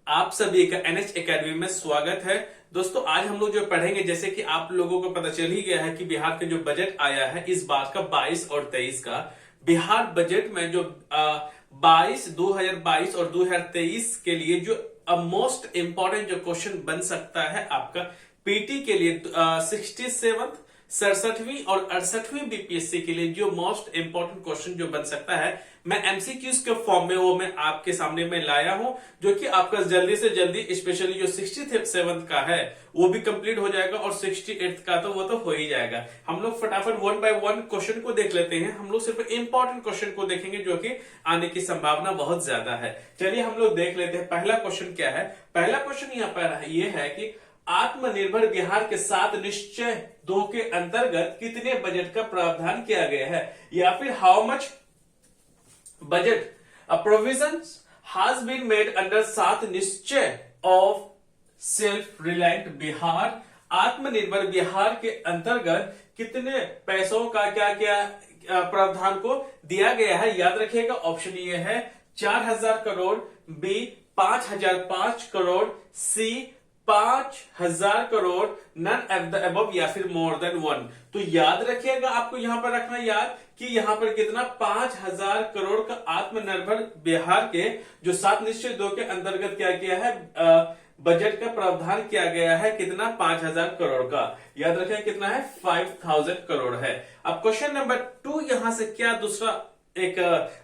आप सभी का एनएच एकेडमी में स्वागत है। दोस्तों आज हम लोग जो पढ़ेंगे, जैसे कि आप लोगों को पता चल ही गया है कि बिहार का जो बजट आया है इस बार का 22 और 23 का, बिहार बजट में जो 2022 और 2023 के लिए जो मोस्ट इंपॉर्टेंट जो क्वेश्चन बन सकता है आपका पीटी के लिए 67th 67वीं और 68वीं बीपीएससी के लिए जो मोस्ट इंपॉर्टेंट क्वेश्चन जो बन सकता है, मैं एमसीक्यूज के फॉर्म में वो मैं आपके सामने में लाया हूं, जो कि आपका जल्दी से जल्दी स्पेशली जो 67th का है वो भी कंप्लीट हो जाएगा और 68th का तो वो तो हो ही जाएगा। हम लोग फटाफट 1 बाय 1 क्वेश्चन को देख लेते हैं। हम लोग सिर्फ इंपॉर्टेंट क्वेश्चन को देखेंगे जो कि आने की संभावना बहुत ज्यादा है। चलिए हम लोग देख लेते हैं पहला क्वेश्चन क्या है। पहला क्वेश्चन यहाँ पर ये है कि आत्मनिर्भर बिहार के 7 निश्चय 2 के अंतर्गत कितने बजट का प्रावधान किया गया है, या फिर how much budget provisions has been made under 7 निश्चय ऑफ सेल्फ रिलायंट बिहार। आत्मनिर्भर बिहार के अंतर्गत कितने पैसों का क्या क्या प्रावधान को दिया गया है। याद रखिएगा ऑप्शन ये है 4000 crore, B 5005 crore, C 5000 crore, none of the above या फिर मोर देन 1। तो याद रखिएगा, आपको यहां पर रखना याद कि यहां पर कितना 5000 करोड़ का आत्मनिर्भर बिहार के जो 7 निश्चय 2 के अंतर्गत क्या किया है, बजट का प्रावधान किया गया है। कितना 5000 करोड़ का। याद रखिए कितना है 5000 करोड़ है। अब क्वेश्चन नंबर 2 यहां से क्या दूसरा एक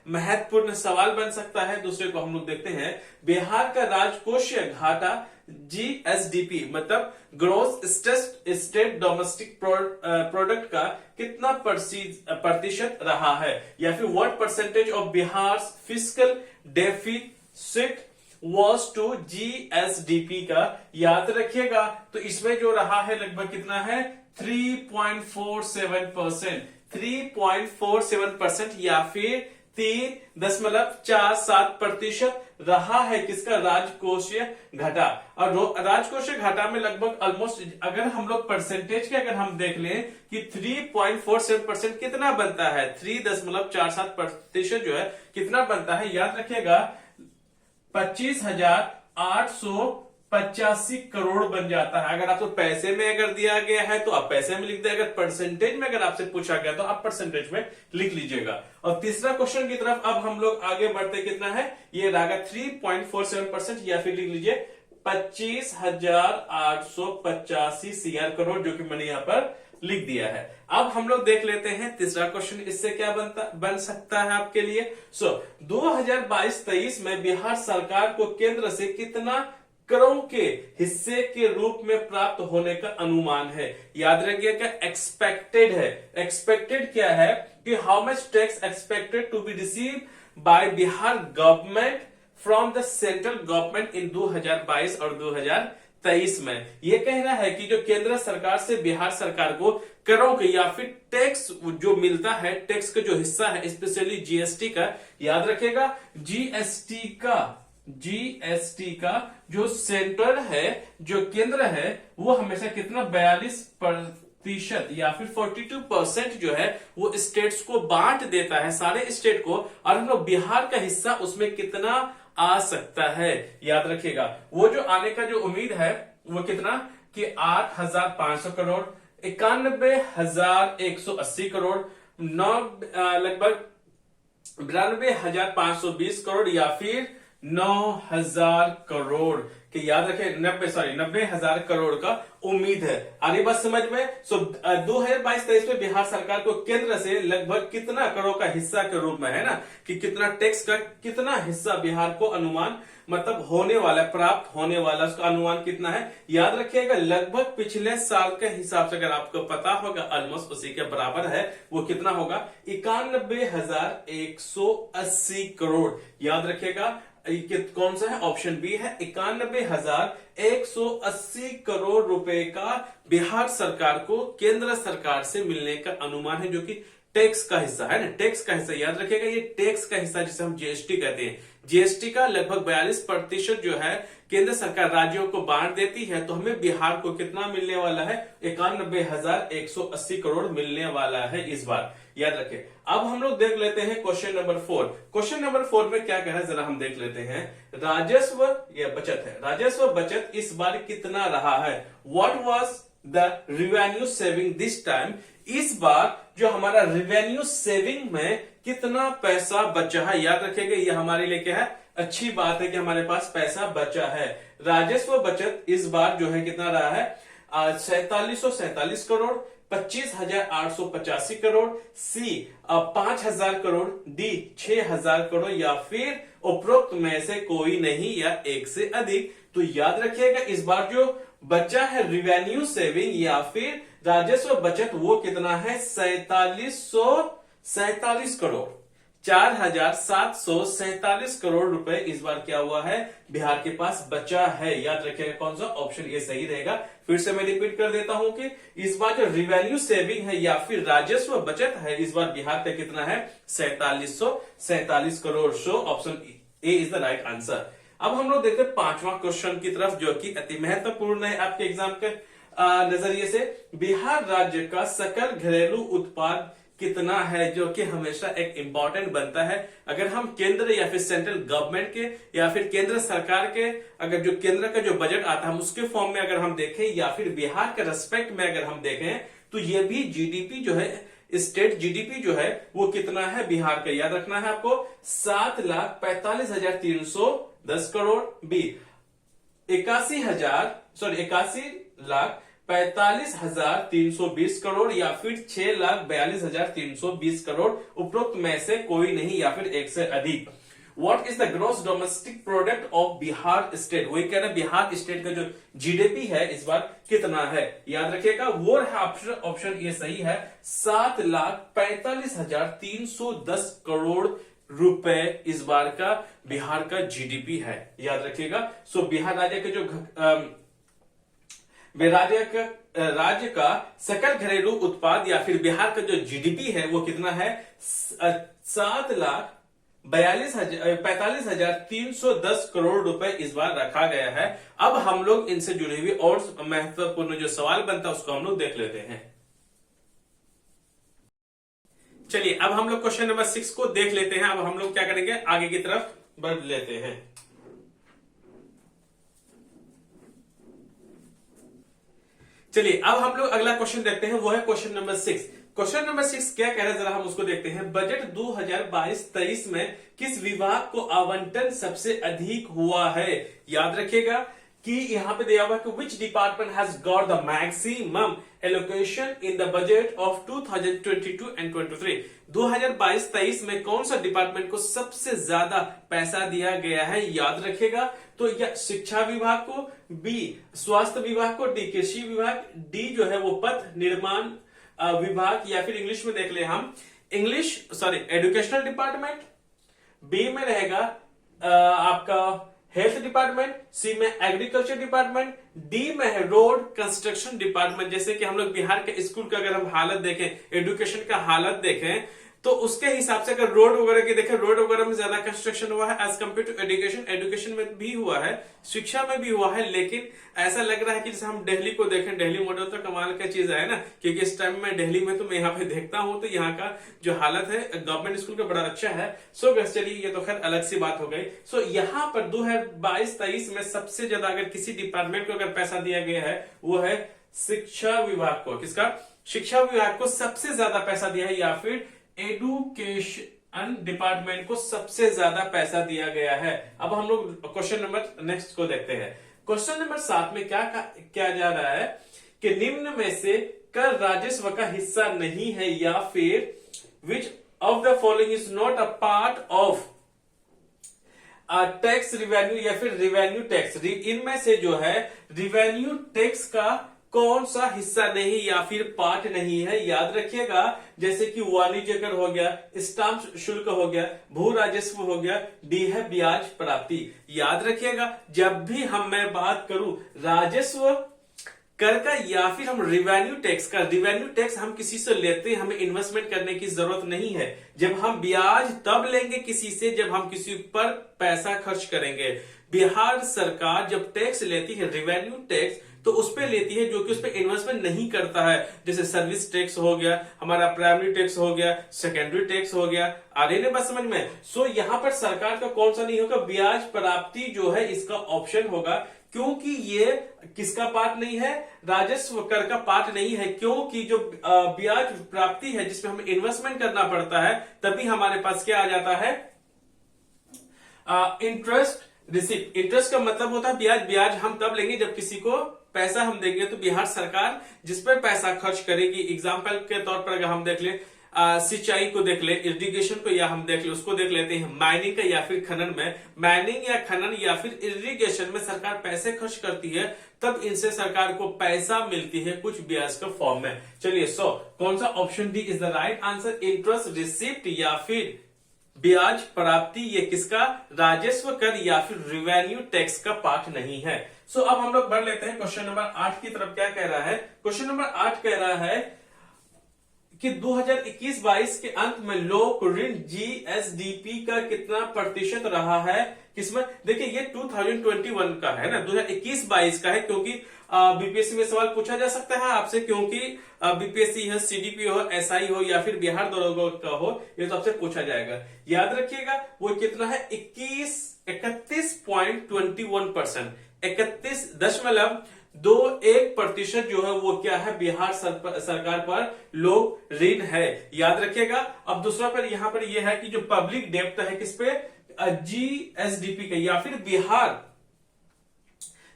महत्वपूर्ण सवाल बन सकता है, दूसरे को हम लोग देखते हैं। बिहार का राजकोषीय घाटा जीएसडीपी मतलब ग्रोस स्टेट डोमेस्टिक प्रोडक्ट का कितना प्रतिशत रहा है, या फिर what percentage of Bihar fiscal deficit was to GSDP का। याद रखिएगा तो इसमें जो रहा है लगभग कितना है 3.47%, 3.47% या फिर 3.47% रहा है किसका राजकोषीय घाटा। और राजकोषीय घाटा में लगभग ऑलमोस्ट अगर हम लोग परसेंटेज के अगर हम देख लें कि 3.47% कितना बनता है, 3.47% जो है कितना बनता है। याद रखिएगा 25,885 करोड़ बन जाता है। अगर आपको पैसे में अगर दिया गया है तो आप पैसे में लिख दे, अगर परसेंटेज में अगर आपसे पूछा गया तो आप परसेंटेज में लिख लीजिएगा। और तीसरा क्वेश्चन की तरफ अब हम लोग आगे बढ़ते, कितना है ये रहेगा 3.47% या फिर लिख लीजिए 25,885 सीआर करोड़, जो कि मैंने यहां पर लिख दिया है। अब हम लोग देख लेते हैं तीसरा क्वेश्चन, इससे क्या बन सकता है आपके लिए। 2022-23 में बिहार सरकार को केंद्र से कितना करों के हिस्से के रूप में प्राप्त होने का अनुमान है। याद रखिएगा एक्सपेक्टेड है। एक्सपेक्टेड क्या है कि how much tax expected to be receive by Bihar government from the central government in 2022 और 2023 में। यह कहना है कि जो केंद्र सरकार से बिहार सरकार को करों के या फिर टैक्स जो मिलता है, टैक्स का जो हिस्सा है स्पेशली जीएसटी का। याद रखेगा जीएसटी का जो सेंटर है, जो केंद्र है, वो हमेशा कितना 42% या फिर 42% जो है वो स्टेट्स को बांट देता है, सारे स्टेट को। और हम लोग बिहार का हिस्सा उसमें कितना आ सकता है, याद रखिएगा वो जो आने का जो उम्मीद है वो कितना कि 8,500 करोड़, 91,180 करोड़, लगभग 92,520 करोड़ या फिर 9,000 करोड़ के। याद रखें 90,000 करोड़ का उम्मीद है। आनी बात समझ में। 2022-23 में बिहार सरकार को केंद्र से लगभग कितना करोड़ का हिस्सा के रूप में है ना, कि कितना टैक्स का कितना हिस्सा बिहार को अनुमान मतलब होने वाला, प्राप्त होने वाला, उसका अनुमान कितना है। याद रखिएगा लगभग पिछले साल के हिसाब से अगर आपको पता होगा ऑलमोस्ट उसी के बराबर है। वो कितना होगा 91,180 करोड़। याद रखिएगा कौन सा है, ऑप्शन बी है 91,180 करोड़ रुपए का बिहार सरकार को केंद्र सरकार से मिलने का अनुमान है, जो कि टैक्स का हिस्सा है ना, टैक्स का हिस्सा। याद रखिएगा ये टैक्स का हिस्सा जिसे हम जीएसटी कहते हैं। जीएसटी का लगभग 42% जो है केंद्र सरकार राज्यों को बांट देती है, तो हमें बिहार को कितना मिलने वाला है 91,180 करोड़ मिलने वाला है इस बार। याद रखें। अब हम लोग देख लेते हैं क्वेश्चन नंबर 4। क्वेश्चन नंबर 4 में क्या कह रहा है जरा हम देख लेते हैं। राजस्व या बचत है, राजस्व बचत इस बार कितना रहा है। What was the revenue saving this time. इस बार जो हमारा रिवेन्यू सेविंग में कितना पैसा बचा है, याद रखिएगा ये हमारे लिए क्या है, अच्छी बात है कि हमारे पास पैसा बचा है। राजस्व बचत इस बार जो है कितना रहा है, 4747 करोड़, 25,885 करोड़, सी 5,000 करोड़, डी 6,000 करोड़, या फिर उपरोक्त में से कोई नहीं या एक से अधिक। तो याद रखिएगा इस बार जो बचा है रिवेन्यू सेविंग या फिर राजस्व बचत वो कितना है, 4747 करोड़, 4,747 करोड़ रुपए इस बार क्या हुआ है, बिहार के पास बचा है। याद रखिएगा कौन सा ऑप्शन ये सही रहेगा। फिर से मैं रिपीट कर देता हूं कि इस बार जो रिवेन्यू सेविंग है या फिर राजस्व बचत है इस बार बिहार का कितना है, 4747 crore. So option A is the right answer. अब हम लोग देखते हैं पांचवा क्वेश्चन की तरफ जो कि अति महत्वपूर्ण है आपके एग्जाम के नजरिए से। बिहार राज्य का सकल घरेलू उत्पाद कितना है, जो कि हमेशा एक इंपॉर्टेंट बनता है। अगर हम केंद्र या फिर सेंट्रल गवर्नमेंट के या फिर केंद्र सरकार के अगर जो केंद्र का जो बजट आता है हम उसके फॉर्म में अगर हम देखें या फिर बिहार के रेस्पेक्ट में अगर हम देखें तो ये भी जीडीपी जो है, स्टेट जीडीपी जो है वो कितना है बिहार का, याद रखना है आपको, 7,45,310 करोड़, बी 81,45,320 करोड़, या फिर 6,42,320 करोड़, उपरोक्त में से कोई नहीं या फिर एक से अधिक। What is the gross domestic product of Bihar state, वही कह रहे हैं बिहार स्टेट का जो जीडीपी है इस बार कितना है, याद रखिएगा वो है ऑप्शन ये सही है, 7,45,310 करोड़ रुपए इस बार का बिहार का जीडीपी है, याद रखिएगा। सो बिहार राज्य के जो राज्य का सकल घरेलू उत्पाद या फिर बिहार का जो जीडीपी है वो कितना है, 7,45,310 करोड़ रुपए इस बार रखा गया है। अब हम लोग इनसे जुड़े हुए और महत्वपूर्ण जो सवाल बनता है उसको हम लोग देख लेते हैं। चलिए अब हम लोग क्वेश्चन नंबर 6 को देख लेते हैं। अब हम लोग क्या करेंगे, आगे की तरफ बढ़ लेते हैं। चलिए अब हम लोग अगला क्वेश्चन देखते हैं, वो है क्वेश्चन नंबर 6। क्वेश्चन नंबर 6 क्या कह रहा है जरा हम उसको देखते हैं। बजट 2022-23 में किस विभाग को आवंटन सबसे अधिक हुआ है, याद रखिएगा कि यहां पे दिया हुआ है कि which department has got the maximum allocation in the budget of 2022 and 23। 2022-23 में कौन सा डिपार्टमेंट को सबसे ज्यादा पैसा दिया गया है, याद रखेगा तो या शिक्षा विभाग को, बी स्वास्थ्य विभाग को, डी कृषि विभाग, डी जो है वो पथ निर्माण विभाग, या फिर इंग्लिश में देख ले हम एजुकेशनल डिपार्टमेंट, बी में रहेगा आपका हेल्थ डिपार्टमेंट, सी में एग्रीकल्चर डिपार्टमेंट, डी में है रोड कंस्ट्रक्शन डिपार्टमेंट। जैसे कि हम लोग बिहार के स्कूल का अगर हम हालत देखें, एजुकेशन का हालत देखें तो उसके हिसाब से अगर रोड वगैरह की देखें, रोड वगैरह में ज्यादा कंस्ट्रक्शन हुआ है as compare to education. Education में भी हुआ है, शिक्षा में भी हुआ है, लेकिन ऐसा लग रहा है कि जैसे हम दिल्ली को देखें, दिल्ली मॉडल तो कमाल का चीज है ना, क्योंकि इस टाइम में दिल्ली में तो मैं यहाँ पे देखता हूँ तो यहाँ का जो हालत है गवर्नमेंट स्कूल का बड़ा अच्छा है। सो चलिए ये तो खैर अलग सी बात हो गई। सो यहाँ पर 2022-23 में सबसे ज्यादा अगर किसी डिपार्टमेंट को अगर पैसा दिया गया है वो है शिक्षा विभाग को। किसका, शिक्षा विभाग को सबसे ज्यादा पैसा दिया है, या फिर एडुकेशन डिपार्टमेंट को सबसे ज्यादा पैसा दिया गया है। अब हम लोग क्वेश्चन नंबर नेक्स्ट को देखते हैं। क्वेश्चन नंबर 7 में क्या जा रहा है कि निम्न में से कर राजस्व का हिस्सा नहीं है, या फिर which of the following is not a part of tax revenue, या फिर रिवेन्यू टैक्स। इनमें से जो है रिवेन्यू टैक्स का कौन सा हिस्सा नहीं या फिर पार्ट नहीं है, याद रखिएगा। जैसे कि वाणिज्य कर हो गया, स्टाम्प शुल्क हो गया, भू राजस्व हो गया, डी है ब्याज प्राप्ति। याद रखिएगा जब भी मैं बात करूं राजस्व कर का या फिर हम रिवेन्यू टैक्स का, रिवेन्यू टैक्स हम किसी से लेते हैं, हमें इन्वेस्टमेंट करने की जरूरत नहीं है। जब हम ब्याज तब लेंगे किसी से जब हम किसी पर पैसा खर्च करेंगे। बिहार सरकार जब टैक्स लेती है रिवेन्यू टैक्स तो उस पे लेती है, जो कि उस पे इन्वेस्टमेंट नहीं करता है, जैसे सर्विस टैक्स हो गया, हमारा प्राइमरी टैक्स हो गया, सेकेंडरी टैक्स हो गया। आ रही है बात समझ में? सो यहाँ पर सरकार का कौन सा नहीं होगा, ब्याज प्राप्ति जो है इसका ऑप्शन होगा, क्योंकि ये किसका पार्ट नहीं है, राजस्व कर का पार्ट नहीं है, क्योंकि जो ब्याज प्राप्ति है जिसमें हमें इन्वेस्टमेंट करना पड़ता है, तभी हमारे पास क्या आ जाता है, इंटरेस्ट रिसिप्ट। इंटरेस्ट का मतलब होता है ब्याज। ब्याज हम तब लेंगे जब किसी को पैसा हम देंगे, तो बिहार सरकार जिस पर पैसा खर्च करेगी, एग्जाम्पल के तौर पर अगर हम देख ले, सिंचाई को देख ले, इरिगेशन को, या हम देख ले उसको देख लेते हैं माइनिंग का या फिर खनन में, माइनिंग या खनन या फिर इरिगेशन में सरकार पैसे खर्च करती है, तब इनसे सरकार को पैसा मिलती है कुछ ब्याज के फॉर्म में। चलिए, सो कौन सा option D is the right answer, interest receipt या फिर ब्याज प्राप्ति, ये किसका, राजस्व कर या फिर रिवेन्यू टैक्स का पार्ट नहीं है। सो अब हम लोग बढ़ लेते हैं क्वेश्चन नंबर 8 की तरफ। क्या कह रहा है क्वेश्चन नंबर 8? कह रहा है कि 2021-22 के अंत में लोक ऋण जीएसडीपी का कितना प्रतिशत रहा है, किसमें? देखिए ये 2021 का है ना, 2021-22 का है, क्योंकि बीपीएससी में सवाल पूछा जा सकता है आपसे, क्योंकि बीपीएससी हो, सीडीपी हो, एसआई हो या फिर बिहार दरोगा का हो, ये तो आपसे पूछा जाएगा। याद रखिएगा वो कितना है, 31.21%, 31.21% जो है वो क्या है, बिहार सरकार पर लोक ऋण है। याद रखिएगा। अब दूसरा पर यहां पर यह है कि जो पब्लिक डेप्ट है किस पे, जीएसडीपी का, या फिर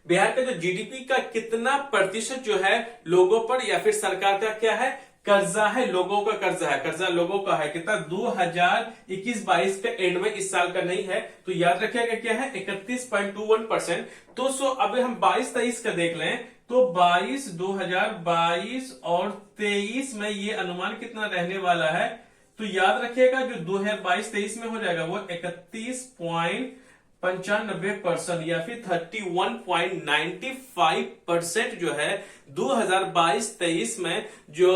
बिहार का जो जीडीपी का कितना प्रतिशत जो है लोगों पर या फिर सरकार का क्या है, कर्जा है, लोगों का कर्जा है, कर्जा लोगों का है, कितना, 2021-22 के एंड में, इस साल का नहीं है, तो याद रखिएगा क्या है, 31.21%। तो अब हम 22-23 का देख लें, तो 2022 और 23 में ये अनुमान कितना रहने वाला है, तो याद रखिएगा जो 2022-23 में हो जाएगा वो 31.95% या फिर 31.95% जो है 2022-23 में जो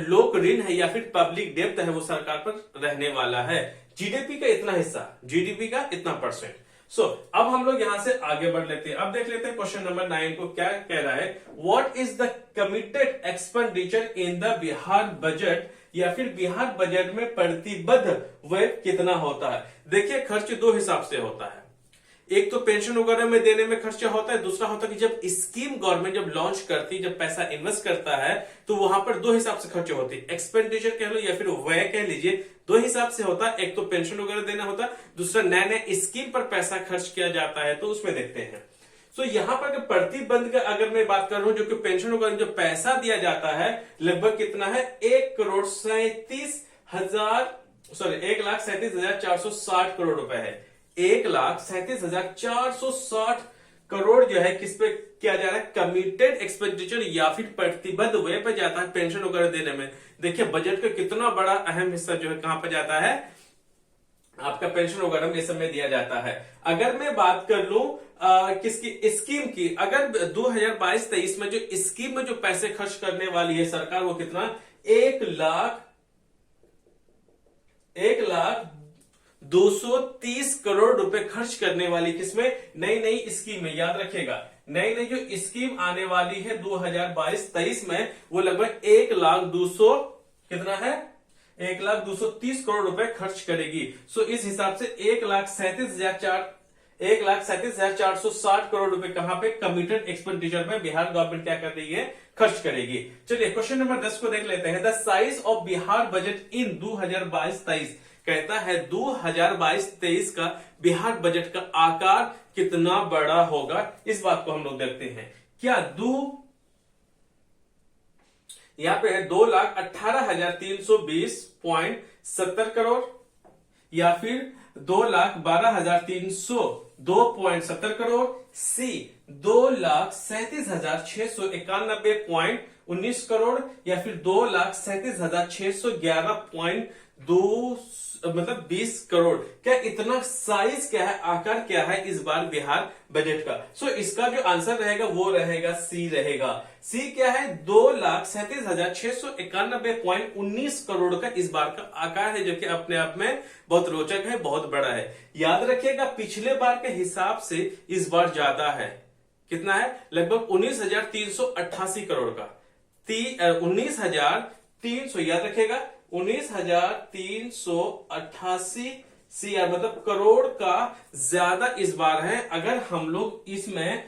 लोक ऋण है या फिर पब्लिक डेप्ट है वो सरकार पर रहने वाला है। जीडीपी का इतना हिस्सा, जीडीपी का इतना परसेंट। अब हम लोग यहां से आगे बढ़ लेते हैं। अब देख लेते हैं क्वेश्चन नंबर 9 को क्या कह रहा है, what is the committed expenditure in the Bihar budget, या फिर बिहार बजट में प्रतिबद्ध व्यय कितना होता है। देखिए खर्च दो हिसाब से होता है, एक तो पेंशन वगैरह में देने में खर्चा होता है, दूसरा होता है कि जब स्कीम गवर्नमेंट जब लॉन्च करती, जब पैसा इन्वेस्ट करता है, तो वहां पर दो हिसाब से खर्चे होते हैं, एक्सपेंडिचर कह लो या फिर व्यय कह लीजिए, दो हिसाब से होता है। एक तो पेंशन वगैरह देना होता है, दूसरा नए नए स्कीम पर पैसा खर्च किया जाता है, तो उसमें देखते हैं। यहां पर प्रतिबंध का अगर मैं बात कर रहा हूं, जो कि पेंशन वगैरह जो पैसा दिया जाता है लगभग कितना है, 1,37,460 करोड़ रुपए है। 1,37,460 करोड़ जो है किस पे किया जा रहा है, कमिटेड एक्सपेंडिचर या फिर प्रतिबद्ध व्यय पे जाता है पेंशन वगैरह देने में। देखिए बजट का कितना बड़ा अहम हिस्सा जो है कहां पे जाता है, आपका पेंशन वगैरह में समय दिया जाता है। अगर मैं बात कर लूं किसकी, स्कीम की, अगर 2022-23 में जो स्कीम में जो पैसे खर्च करने वाली है सरकार, वो कितना, 1,230 करोड़ रुपए खर्च करने वाली, किसमें, नई नई स्कीम में। याद रखिएगा नई नई जो स्कीम आने वाली है 2022-23 में, वो लगभग 1,200 कितना है, 1,230 करोड़ रुपए खर्च करेगी। इस हिसाब से 1,37,460 करोड़ रुपए कहां पे, कमिटेड एक्सपेंडिचर में बिहार गवर्नमेंट क्या कर रही है, खर्च करेगी। चलिए क्वेश्चन नंबर 10 को देख लेते हैं। The size of Bihar budget in 2022-23 कहता है 2022-23 का बिहार बजट का आकार कितना बड़ा होगा, इस बात को हम लोग देखते हैं। क्या यहां पे है 2,18,320.70 करोड़, या फिर 2,12,302.70 करोड़, सी 2,37,691.19 करोड़, या फिर 2,37,611.2 मतलब 20 करोड़। क्या इतना साइज क्या है, आकार क्या है इस बार बिहार बजट का? इसका जो आंसर रहेगा वो रहेगा सी रहेगा। सी क्या है, 2,37,691.19 करोड़ का इस बार का आकार है, जो कि अपने आप में बहुत रोचक है, बहुत बड़ा है। याद रखिएगा पिछले बार के हिसाब से इस बार ज्यादा है, कितना है, लगभग 19,388 करोड़ का। 19,300 याद रखेगा, 19,388 CR मतलब करोड़ का ज्यादा इस बार है। अगर हम लोग इसमें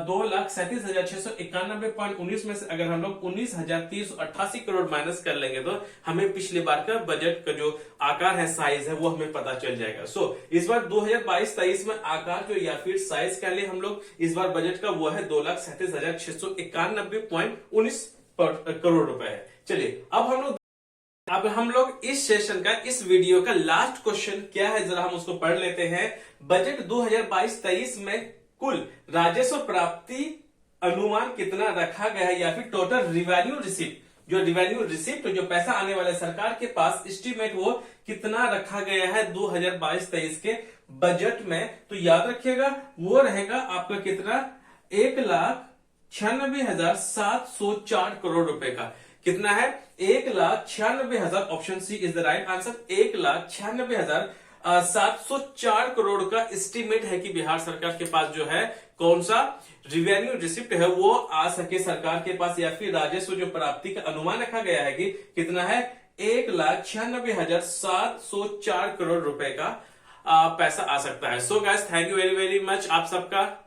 2,37,691.19 में से अगर हम लोग 19,388 करोड़ माइनस कर लेंगे तो हमें पिछली बार का बजट का जो आकार है, साइज है, वो हमें पता चल जाएगा। इस बार 2022-23 में आकार जो या फिर साइज कह ले हम लोग इस बार बजट का, वो है 2,37,691.19 करोड़ रुपए है। चलिए अब हम लोग इस सेशन का, इस वीडियो का लास्ट क्वेश्चन क्या है जरा हम उसको पढ़ लेते हैं। बजट 2022-23 में कुल राजस्व प्राप्ति अनुमान कितना रखा गया है, या फिर टोटल रिवेन्यू रिसिप्ट, जो रिवेन्यू रिसिप्ट जो पैसा आने वाला है सरकार के पास, एस्टीमेट वो कितना रखा गया है 2022-23 के बजट में। तो याद रखिएगा वो रहेगा आपका कितना, 1,96,704 करोड़ रुपए का। कितना है, 1,96,000, option C is the right answer. 1,96,704 crore का एस्टीमेट है कि बिहार सरकार के पास जो है कौन सा रिवेन्यू रिसिप्ट है वो आ सके सरकार के पास, या फिर राजस्व जो प्राप्ति का अनुमान रखा गया है कि कितना है, 1,96,704 करोड़ रुपए का पैसा आ सकता है। So guys, thank you very very much आप सबका।